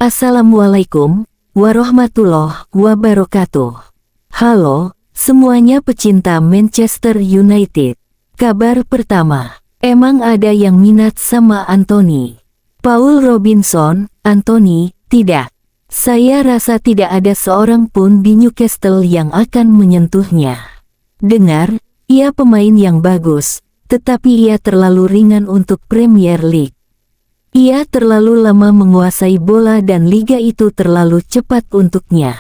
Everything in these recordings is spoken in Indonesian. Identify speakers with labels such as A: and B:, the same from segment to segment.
A: Assalamualaikum warahmatullahi wabarakatuh. Halo, semuanya pecinta Manchester United. Kabar pertama, emang ada yang minat sama Anthony? Paul Robinson, Anthony, tidak. Saya rasa tidak ada seorang pun di Newcastle yang akan menyentuhnya. Dengar, ia pemain yang bagus, tetapi ia terlalu ringan untuk Premier League. Ia terlalu lama menguasai bola dan liga itu terlalu cepat untuknya.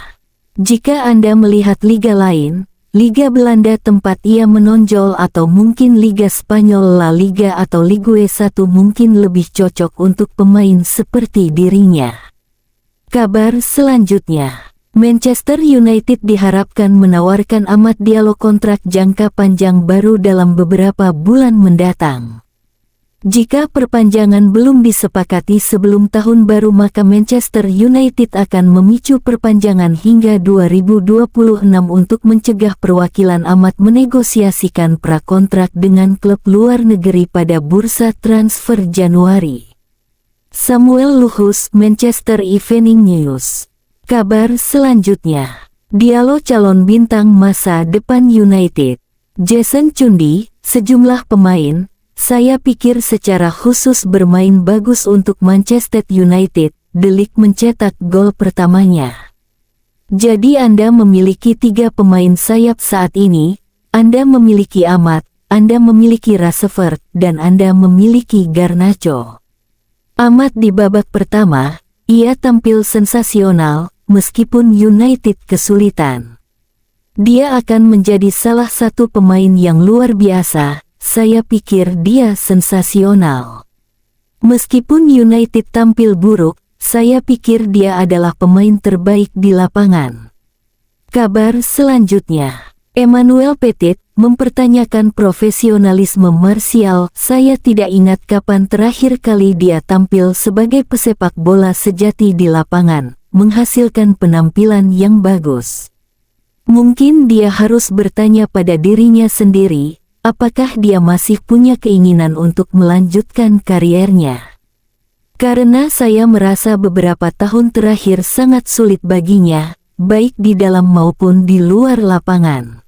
A: Jika Anda melihat liga lain, Liga Belanda tempat ia menonjol atau mungkin Liga Spanyol La Liga atau Ligue 1 mungkin lebih cocok untuk pemain seperti dirinya. Kabar selanjutnya, Manchester United diharapkan menawarkan Amad Diallo kontrak jangka panjang baru dalam beberapa bulan mendatang. Jika perpanjangan belum disepakati sebelum tahun baru maka Manchester United akan memicu perpanjangan hingga 2026 untuk mencegah perwakilan Amad menegosiasikan prakontrak dengan klub luar negeri pada bursa transfer Januari. Samuel Luhus, Manchester Evening News. Kabar selanjutnya, Diallo calon bintang masa depan United. Jason Cundy, sejumlah pemain, saya pikir secara khusus bermain bagus untuk Manchester United. De Ligt mencetak gol pertamanya. Jadi Anda memiliki 3 pemain sayap saat ini, Anda memiliki Amad, Anda memiliki Rashford, dan Anda memiliki Garnacho. Amad di babak pertama, ia tampil sensasional, meskipun United kesulitan. Dia akan menjadi salah satu pemain yang luar biasa. Saya pikir dia sensasional. Meskipun United tampil buruk, saya pikir dia adalah pemain terbaik di lapangan. Kabar selanjutnya, Emmanuel Petit mempertanyakan profesionalisme Martial. Saya tidak ingat kapan terakhir kali dia tampil sebagai pesepak bola sejati di lapangan, menghasilkan penampilan yang bagus. Mungkin dia harus bertanya pada dirinya sendiri, apakah dia masih punya keinginan untuk melanjutkan kariernya? Karena saya merasa beberapa tahun terakhir sangat sulit baginya, baik di dalam maupun di luar lapangan.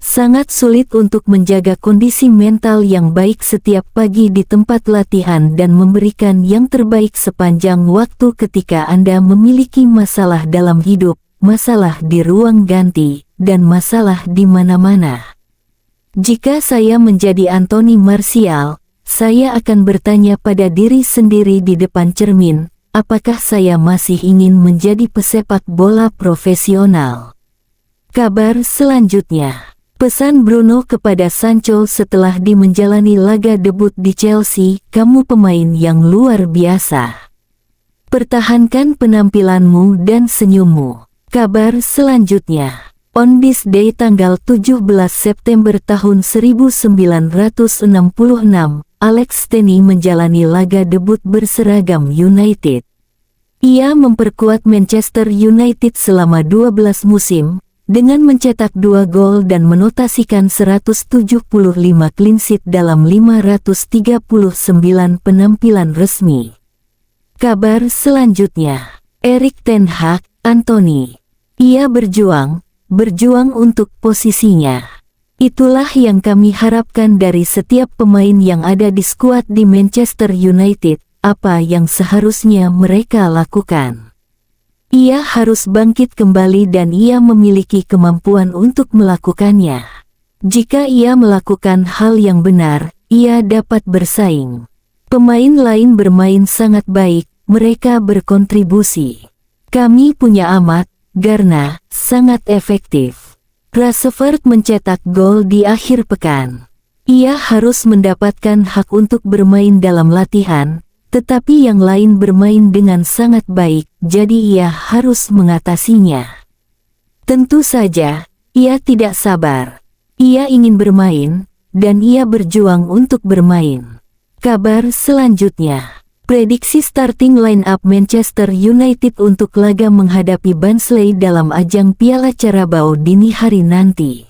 A: Sangat sulit untuk menjaga kondisi mental yang baik setiap pagi di tempat latihan dan memberikan yang terbaik sepanjang waktu ketika Anda memiliki masalah dalam hidup, masalah di ruang ganti, dan masalah di mana-mana. Jika saya menjadi Anthony Martial, saya akan bertanya pada diri sendiri di depan cermin, apakah saya masih ingin menjadi pesepak bola profesional? Kabar selanjutnya, pesan Bruno kepada Sancho setelah menjalani laga debut di Chelsea, kamu pemain yang luar biasa. Pertahankan penampilanmu dan senyummu. Kabar selanjutnya, on this day tanggal 17 September tahun 1966, Alex Tenney menjalani laga debut berseragam United. Ia memperkuat Manchester United selama 12 musim, dengan mencetak 2 gol dan menotasikan 175 clean sheet dalam 539 penampilan resmi. Kabar selanjutnya, Erik ten Hag, Anthony. Ia berjuang untuk posisinya. Itulah yang kami harapkan dari setiap pemain yang ada di skuad di Manchester United, apa yang seharusnya mereka lakukan. Ia harus bangkit kembali dan ia memiliki kemampuan untuk melakukannya. Jika ia melakukan hal yang benar, ia dapat bersaing. Pemain lain bermain sangat baik, mereka berkontribusi. Kami punya Amad, Garna, sangat efektif. Rashford mencetak gol di akhir pekan. Ia harus mendapatkan hak untuk bermain dalam latihan, tetapi yang lain bermain dengan sangat baik, jadi ia harus mengatasinya. Tentu saja, ia tidak sabar. Ia ingin bermain, dan ia berjuang untuk bermain. Kabar selanjutnya, prediksi starting line-up Manchester United untuk laga menghadapi Barnsley dalam ajang Piala Carabao dini hari nanti.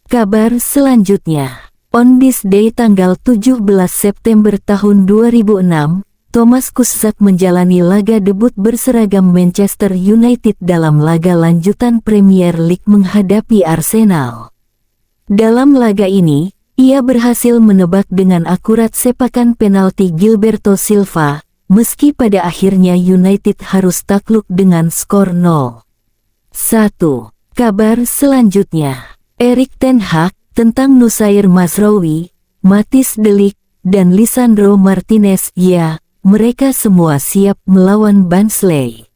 A: Kabar selanjutnya, on this day tanggal 17 September tahun 2006, Thomas Kuszczak menjalani laga debut berseragam Manchester United dalam laga lanjutan Premier League menghadapi Arsenal. Dalam laga ini, ia berhasil menebak dengan akurat sepakan penalti Gilberto Silva, meski pada akhirnya United harus takluk dengan skor 0-1. Kabar selanjutnya, Erik ten Hag tentang Nusair Mazraoui, Matthijs de Ligt, dan Lisandro Martinez. Ya, mereka semua siap melawan Barnsley.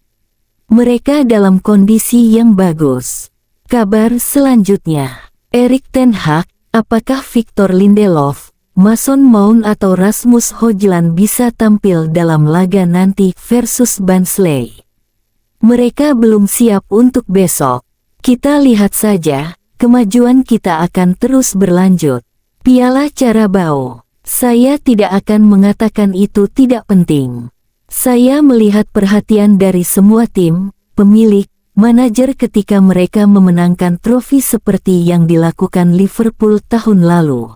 A: Mereka dalam kondisi yang bagus. Kabar selanjutnya, Erik ten Hag, apakah Victor Lindelof, Mason Mount atau Rasmus Højlund bisa tampil dalam laga nanti versus Barnsley? Mereka belum siap untuk besok. Kita lihat saja, kemajuan kita akan terus berlanjut. Piala Carabao. Saya tidak akan mengatakan itu tidak penting. Saya melihat perhatian dari semua tim, pemilik, manajer ketika mereka memenangkan trofi seperti yang dilakukan Liverpool tahun lalu.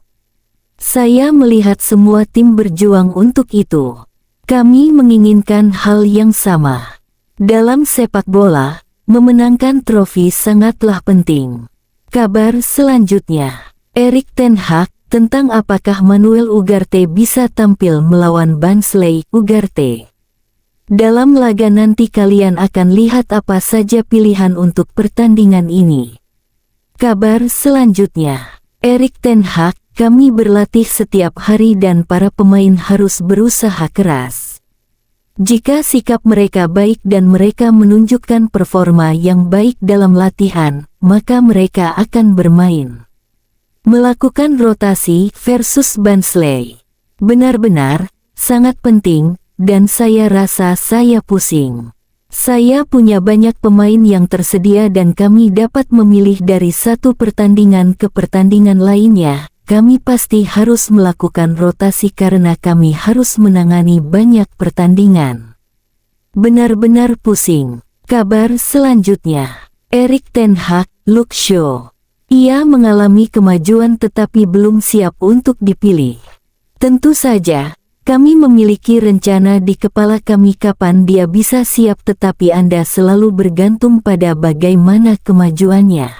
A: Saya melihat semua tim berjuang untuk itu. Kami menginginkan hal yang sama. Dalam sepak bola, memenangkan trofi sangatlah penting. Kabar selanjutnya, Erik ten Hag tentang apakah Manuel Ugarte bisa tampil melawan Barnsley. Ugarte. Dalam laga nanti kalian akan lihat apa saja pilihan untuk pertandingan ini. Kabar selanjutnya, Erik ten Hag, kami berlatih setiap hari dan para pemain harus berusaha keras. Jika sikap mereka baik dan mereka menunjukkan performa yang baik dalam latihan, maka mereka akan bermain. Melakukan rotasi versus Barnsley benar-benar sangat penting, dan saya rasa saya pusing. Saya punya banyak pemain yang tersedia dan kami dapat memilih dari satu pertandingan ke pertandingan lainnya. Kami pasti harus melakukan rotasi karena kami harus menangani banyak pertandingan. Benar-benar pusing. Kabar selanjutnya, Erik ten Hag, Luke Shaw. Ia mengalami kemajuan tetapi belum siap untuk dipilih. Tentu saja, kami memiliki rencana di kepala kami kapan dia bisa siap, tetapi Anda selalu bergantung pada bagaimana kemajuannya.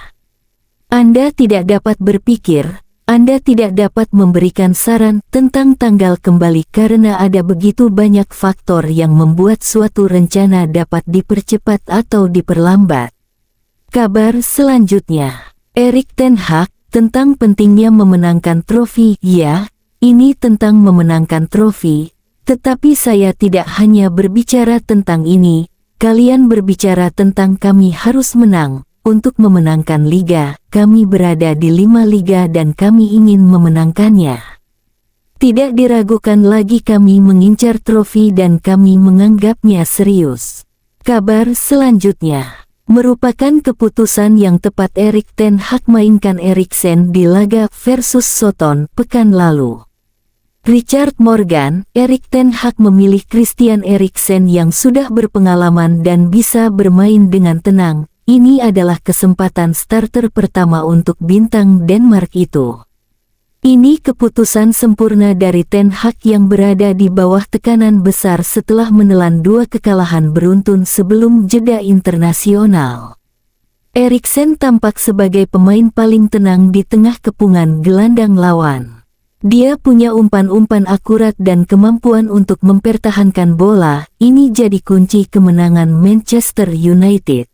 A: Anda tidak dapat berpikir, Anda tidak dapat memberikan saran tentang tanggal kembali karena ada begitu banyak faktor yang membuat suatu rencana dapat dipercepat atau diperlambat. Kabar selanjutnya, Erik ten Hag tentang pentingnya memenangkan trofi. Ya, ini tentang memenangkan trofi, tetapi saya tidak hanya berbicara tentang ini. Kalian berbicara tentang kami harus menang. Untuk memenangkan liga, kami berada di 5 liga dan kami ingin memenangkannya. Tidak diragukan lagi kami mengincar trofi dan kami menganggapnya serius. Kabar selanjutnya, merupakan keputusan yang tepat. Erik ten Hag mainkan Eriksen di laga versus Soton pekan lalu. Richard Morgan, Erik ten Hag memilih Christian Eriksen yang sudah berpengalaman dan bisa bermain dengan tenang. Ini adalah kesempatan starter pertama untuk bintang Denmark itu. Ini keputusan sempurna dari ten Hag yang berada di bawah tekanan besar setelah menelan 2 kekalahan beruntun sebelum jeda internasional. Eriksen tampak sebagai pemain paling tenang di tengah kepungan gelandang lawan. Dia punya umpan-umpan akurat dan kemampuan untuk mempertahankan bola. Ini jadi kunci kemenangan Manchester United.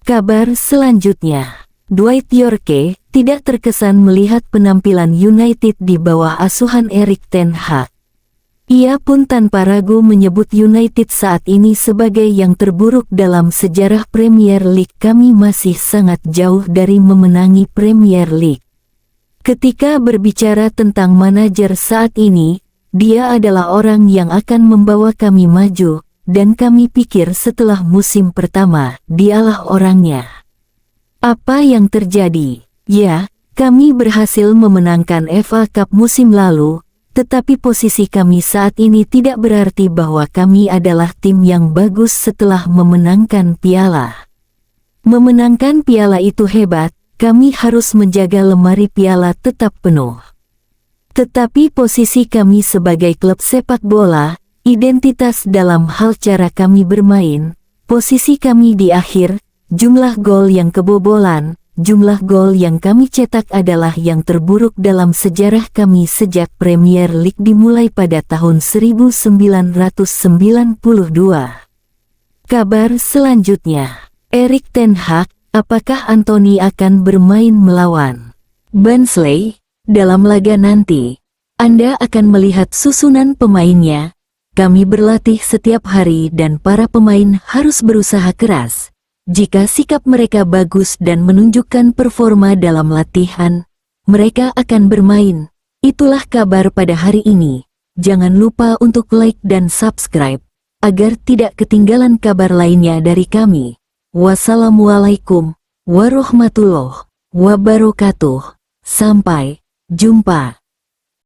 A: Kabar selanjutnya, Dwight Yorke tidak terkesan melihat penampilan United di bawah asuhan Erik ten Hag. Ia pun tanpa ragu menyebut United saat ini sebagai yang terburuk dalam sejarah Premier League. Kami masih sangat jauh dari memenangi Premier League. Ketika berbicara tentang manajer saat ini, dia adalah orang yang akan membawa kami maju, dan kami pikir setelah musim pertama, dialah orangnya. Apa yang terjadi? Ya, kami berhasil memenangkan FA Cup musim lalu, tetapi posisi kami saat ini tidak berarti bahwa kami adalah tim yang bagus setelah memenangkan piala. Memenangkan piala itu hebat, kami harus menjaga lemari piala tetap penuh. Tetapi posisi kami sebagai klub sepak bola, identitas dalam hal cara kami bermain, posisi kami di akhir, jumlah gol yang kebobolan, jumlah gol yang kami cetak adalah yang terburuk dalam sejarah kami sejak Premier League dimulai pada tahun 1992. Kabar selanjutnya, Erik ten Hag, apakah Anthony akan bermain melawan Barnsley? Dalam laga nanti, Anda akan melihat susunan pemainnya. Kami berlatih setiap hari dan para pemain harus berusaha keras. Jika sikap mereka bagus dan menunjukkan performa dalam latihan, mereka akan bermain. Itulah kabar pada hari ini. Jangan lupa untuk like dan subscribe, agar tidak ketinggalan kabar lainnya dari kami. Wassalamualaikum warahmatullahi wabarakatuh. Sampai jumpa.